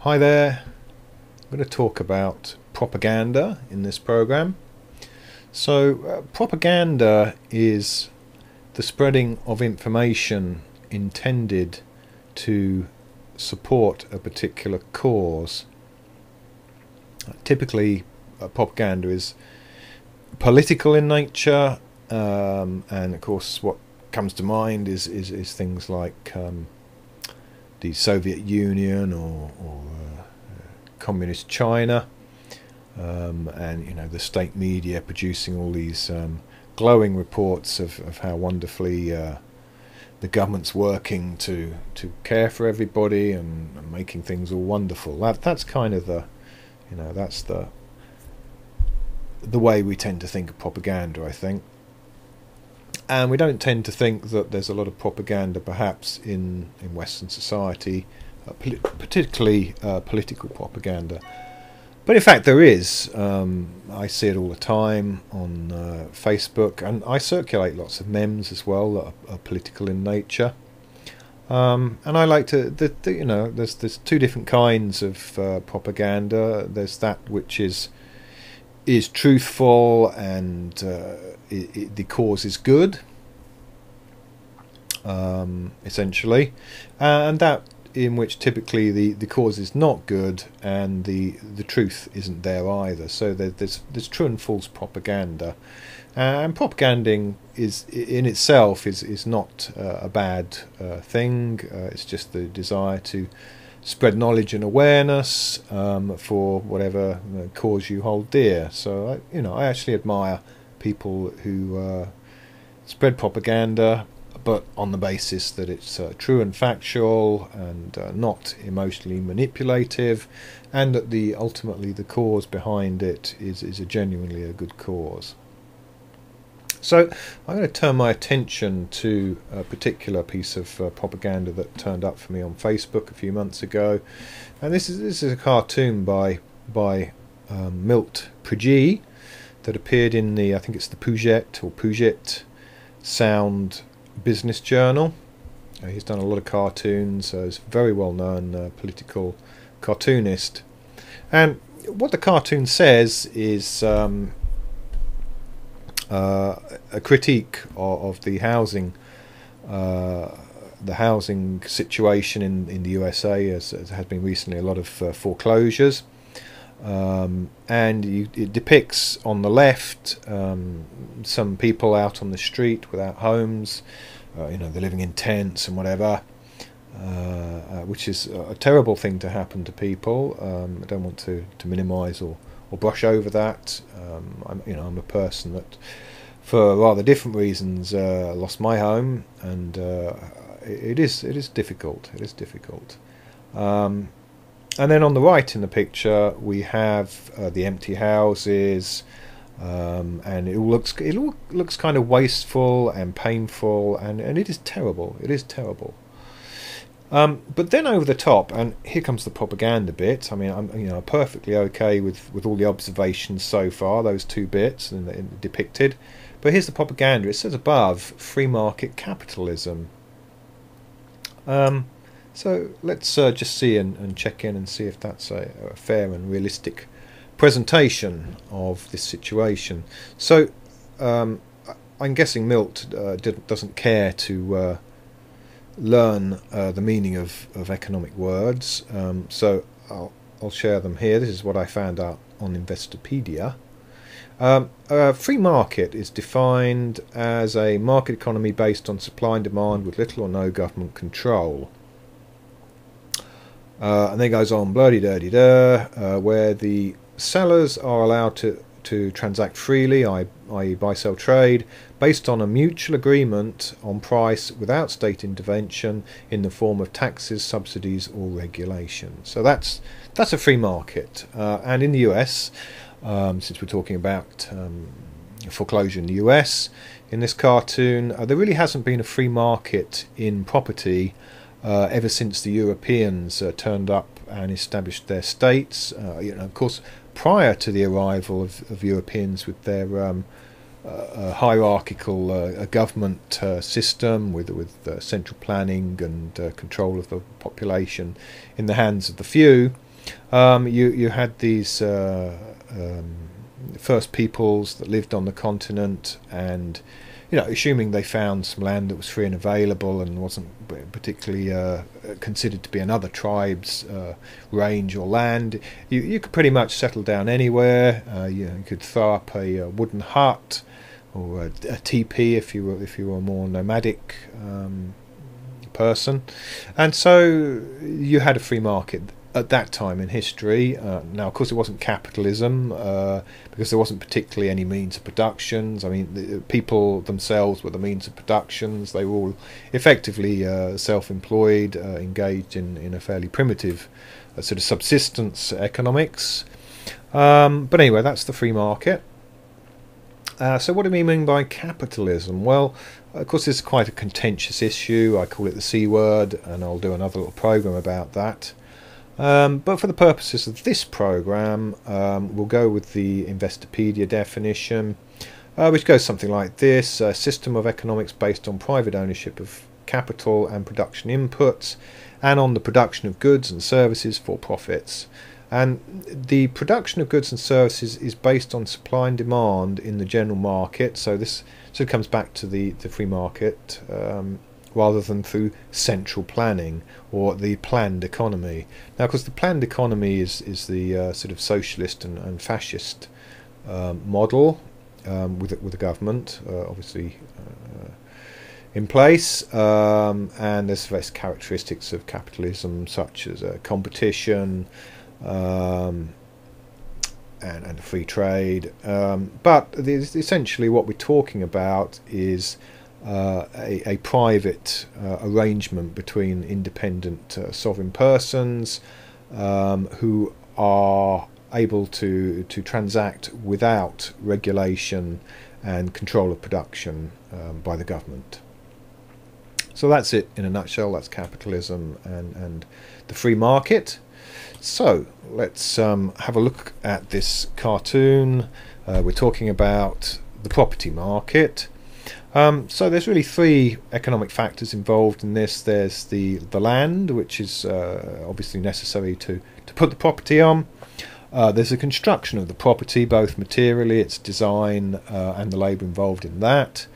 Hi there. I'm going to talk about propaganda in this program. Propaganda is the spreading of information intended to support a particular cause. Typically, propaganda is political in nature, and of course what comes to mind is things like the Soviet Union or communist China, and the state media producing all these glowing reports of how wonderfully the government's working to care for everybody and making things all wonderful. That's kind of that's the way we tend to think of propaganda, I think. And we don't tend to think that there's a lot of propaganda perhaps in Western society, particularly political propaganda. But in fact there is. I see it all the time on Facebook, and I circulate lots of memes as well that are political in nature. And I like to, there's two different kinds of propaganda. There's that which is truthful and the cause is good, essentially, and that in which typically the cause is not good and the truth isn't there either. So there's true and false propaganda, and propaganding is in itself is not a bad thing. It's just the desire to spread knowledge and awareness for whatever cause you hold dear. So I actually admire people who spread propaganda, but on the basis that it's true and factual and not emotionally manipulative, and that ultimately the cause behind it is genuinely a good cause. So I'm going to turn my attention to a particular piece of propaganda that turned up for me on Facebook a few months ago, and this is a cartoon by Milt Priggee that appeared in I think it's the Puget Sound Business Journal. He's done a lot of cartoons, so he's a very well known political cartoonist. And what the cartoon says is a critique of the housing situation in the USA, as there has been recently a lot of foreclosures, and it depicts on the left some people out on the street without homes. They're living in tents and whatever, which is a terrible thing to happen to people. I don't want to minimise or brush over that. I'm a person that, for rather different reasons, lost my home, and it is difficult. It is difficult. And then on the right in the picture we have the empty houses, and it all looks kind of wasteful and painful, and it is terrible. It is terrible. But then over the top, and here comes the propaganda bit. I mean, I'm perfectly okay with all the observations so far, those two bits and depicted. But here's the propaganda. It says above, free market capitalism. So let's just see and check in and see if that's a fair and realistic presentation of this situation. So I'm guessing Milt doesn't care to learn the meaning of economic words, so I'll share them here. This is what I found out on Investopedia. Free market is defined as a market economy based on supply and demand with little or no government control. And then it goes on, blah-de-da-de-da, where the sellers are allowed to transact freely, i.e. buy, sell, trade, based on a mutual agreement on price without state intervention in the form of taxes, subsidies or regulation. So that's a free market. And in the US, since we're talking about foreclosure in the US, in this cartoon, there really hasn't been a free market in property ever since the Europeans turned up and established their states. Of course, prior to the arrival of Europeans with their hierarchical government system with central planning and control of the population in the hands of the few, You had these first peoples that lived on the continent, and assuming they found some land that was free and available and wasn't particularly considered to be another tribe's range or land, you could pretty much settle down anywhere. You could throw up a wooden hut or a teepee if you were a more nomadic person, and so you had a free market at that time in history. Now, of course, it wasn't capitalism because there wasn't particularly any means of productions. I mean, the people themselves were the means of productions. They were all effectively self-employed, engaged in a fairly primitive sort of subsistence economics. But anyway, that's the free market. So what do we mean by capitalism? Well, of course, this is quite a contentious issue. I call it the C word, and I'll do another little program about that. But for the purposes of this program, we'll go with the Investopedia definition, which goes something like this: a system of economics based on private ownership of capital and production inputs, and on the production of goods and services for profits. And the production of goods and services is based on supply and demand in the general market. So this sort of comes back to the free market, rather than through central planning or the planned economy. Now, of course, the planned economy is the sort of socialist and fascist model with the government obviously in place, and there's various characteristics of capitalism such as competition and free trade, but essentially what we're talking about is a private arrangement between independent sovereign persons who are able to transact without regulation and control of production by the government. So that's it in a nutshell. That's capitalism and the free market. So let's have a look at this cartoon. We're talking about the property market. So there's really three economic factors involved in this. There's the land, which is obviously necessary to put the property on. There's the construction of the property, both materially, its design, and the labour involved in that.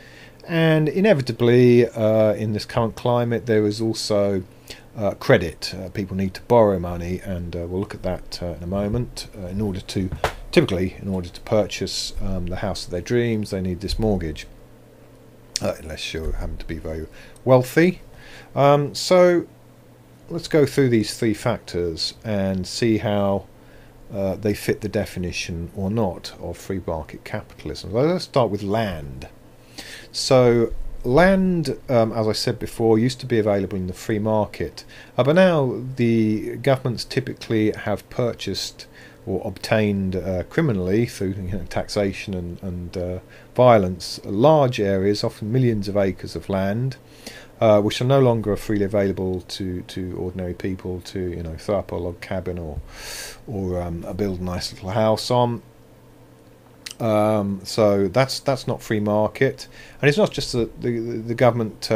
And inevitably, in this current climate, there is also credit. People need to borrow money, and we'll look at that in a moment. In order to purchase the house of their dreams, they need this mortgage. Unless you happen to be very wealthy. So let's go through these three factors and see how they fit the definition or not of free market capitalism. Well, let's start with land. So land, as I said before, used to be available in the free market, but now the governments typically have purchased or obtained criminally through taxation and violence large areas, often millions of acres of land, which are no longer freely available to ordinary people to throw up a log cabin or build a nice little house on. So that's not free market, and it's not just that the government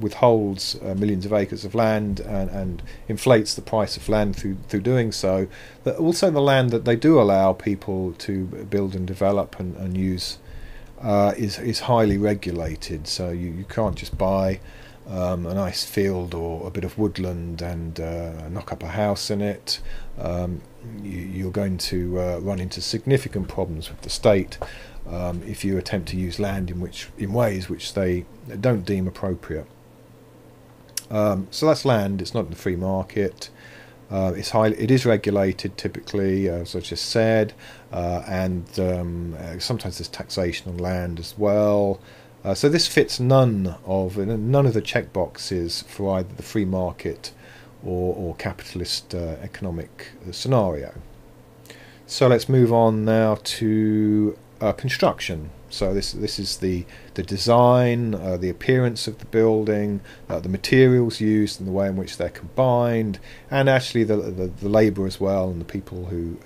withholds millions of acres of land and inflates the price of land through doing so, but also the land that they do allow people to build and develop and use is highly regulated. So you can't just buy a nice field or a bit of woodland and knock up a house in it. You're going to run into significant problems with the state if you attempt to use land in ways which they don't deem appropriate. So that's land. It's not in the free market. It is regulated typically, as I just said, and sometimes there's taxation on land as well. So this fits none of the check boxes for either the free market or capitalist economic scenario. So let's move on now to construction. So this is the design, the appearance of the building, the materials used and the way in which they're combined, and actually the labour as well, and the people who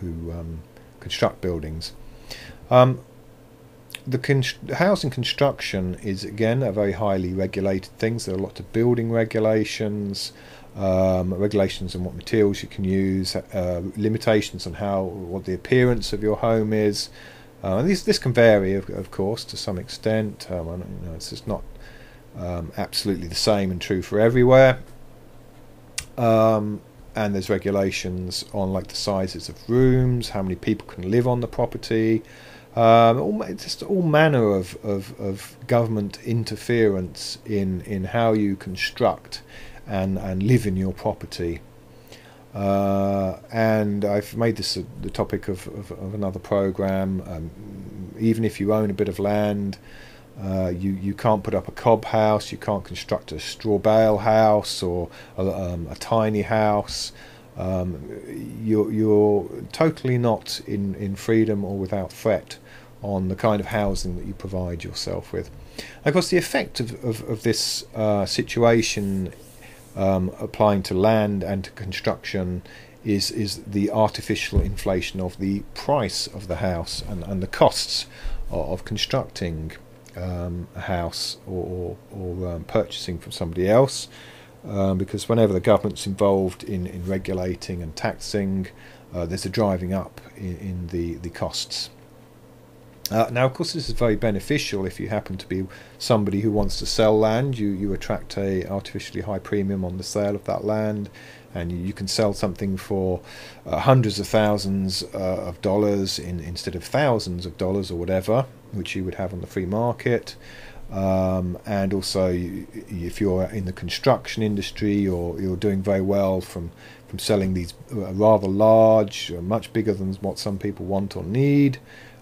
construct buildings. The housing construction is again a very highly regulated thing. So there are lots of building regulations. regulations on what materials you can use, limitations on what the appearance of your home is. This can vary, of course, to some extent. It's just not absolutely the same and true for everywhere. And there's regulations on like the sizes of rooms, how many people can live on the property, just all manner of government interference in how you construct and live in your property. And I've made this the topic of another program. Even if you own a bit of land, you can't put up a cob house, you can't construct a straw bale house or a tiny house. You're totally not in freedom or without threat on the kind of housing that you provide yourself with. And of course, the effect of this situation applying to land and to construction is the artificial inflation of the price of the house and the costs of constructing a house or purchasing from somebody else, because whenever the government's involved in regulating and taxing, there's a driving up in the costs. Now, of course, this is very beneficial if you happen to be somebody who wants to sell land. You attract a artificially high premium on the sale of that land, and you can sell something for hundreds of thousands of dollars instead of thousands of dollars or whatever, which you would have on the free market. And also, if you're in the construction industry, you're doing very well from selling these rather large, much bigger than what some people want or need.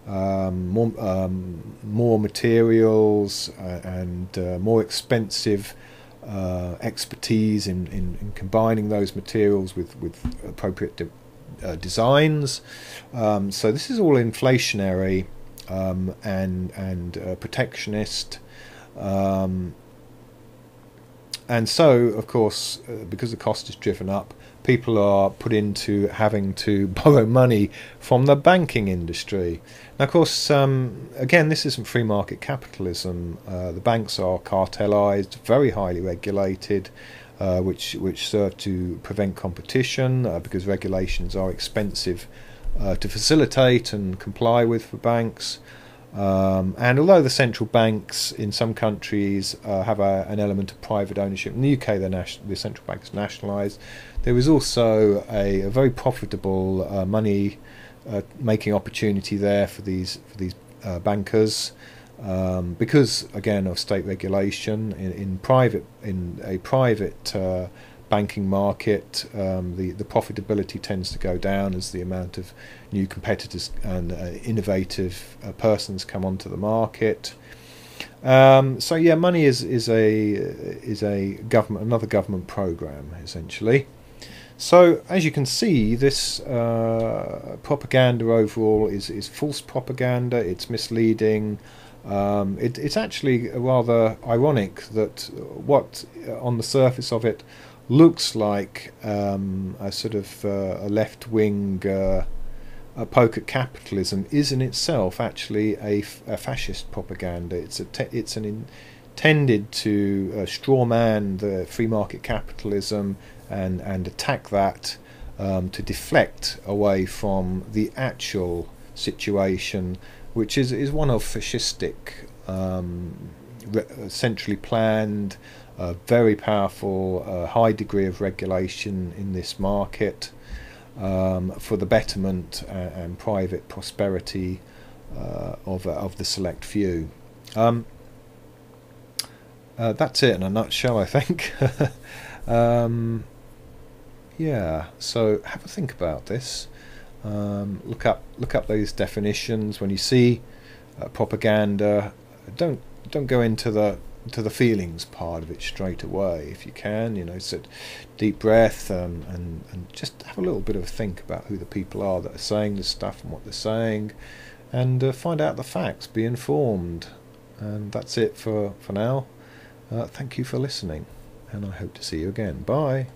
More materials and more expensive expertise in combining those materials with appropriate designs. So this is all inflationary and protectionist. And so, of course, because the cost is driven up, people are put into having to borrow money from the banking industry. Now, of course, again, this isn't free market capitalism. The banks are cartelized, very highly regulated, which serve to prevent competition because regulations are expensive to facilitate and comply with for banks. And although the central banks in some countries have an element of private ownership, in the UK the central bank is nationalised, there is also a very profitable money making opportunity there for these bankers because, again, of state regulation. In a private banking market, the profitability tends to go down as the amount of new competitors and innovative persons come onto the market. So yeah, money is another government program essentially. So as you can see, this propaganda overall is false propaganda. It's misleading. It's actually rather ironic that what on the surface of it looks like a sort of a left-wing a poke at capitalism is in itself actually a fascist propaganda. It's intended to strawman the free market capitalism and attack that to deflect away from the actual situation, which is one of fascistic, centrally planned, very powerful, high degree of regulation in this market for the betterment and private prosperity of the select few. That's it in a nutshell, I think. Yeah, so have a think about this. Look up those definitions. When you see propaganda, don't go into the feelings part of it straight away. If you can, sit deep breath and just have a little bit of a think about who the people are that are saying this stuff and what they're saying, and find out the facts. Be informed. And that's it for now. Thank you for listening, and I hope to see you again. Bye.